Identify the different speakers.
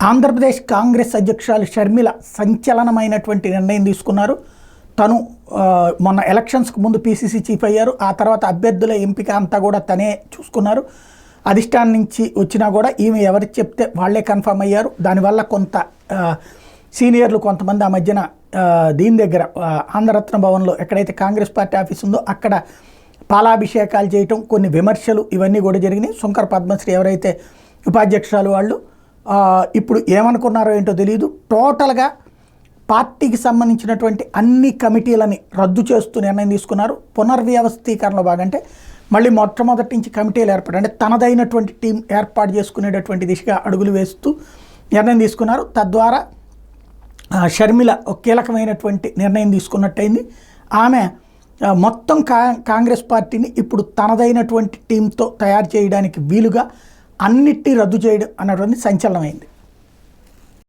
Speaker 1: ఆంధ్రప్రదేశ్ కాంగ్రెస్ అధ్యక్షురాలు షర్మిల సంచలనమైనటువంటి నిర్ణయం తీసుకున్నారు. తను మొన్న ఎలక్షన్స్కి ముందు పీసీసీ చీఫ్ అయ్యారు. ఆ తర్వాత అభ్యర్థుల ఎంపిక అంతా కూడా తనే చూసుకున్నారు. అధిష్టానం నుంచి వచ్చినా కూడా ఈమె ఎవరికి చెప్తే వాళ్లే కన్ఫర్మ్ అయ్యారు. దానివల్ల కొంత సీనియర్లు కొంతమంది ఆ మధ్యన దీని దగ్గర ఆంధ్రరత్న భవన్లో ఎక్కడైతే కాంగ్రెస్ పార్టీ ఆఫీస్ ఉందో అక్కడ పాలాభిషేకాలు చేయటం, కొన్ని విమర్శలు ఇవన్నీ కూడా జరిగినాయి. శంకర్ పద్మశ్రీ ఎవరైతే ఉపాధ్యక్షురాలు వాళ్ళు ఇప్పుడు ఏమనుకున్నారో ఏంటో తెలియదు. టోటల్గా పార్టీకి సంబంధించినటువంటి అన్ని కమిటీలని రద్దు చేస్తూ నిర్ణయం తీసుకున్నారు. పునర్వ్యవస్థీకరణలో భాగంటే మళ్ళీ మొట్టమొదటి నుంచి కమిటీలు ఏర్పాటు అంటే తనదైనటువంటి టీం ఏర్పాటు చేసుకునేటటువంటి దిశగా అడుగులు వేస్తూ నిర్ణయం తీసుకున్నారు. తద్వారా షర్మిల ఒక కీలకమైనటువంటి నిర్ణయం తీసుకున్నట్టయింది. ఆమె మొత్తం కాంగ్రెస్ పార్టీని ఇప్పుడు తనదైనటువంటి టీంతో తయారు చేయడానికి వీలుగా అన్నిటినీ రద్దు చేయడం అన్నటువంటి సంచలనమైంది.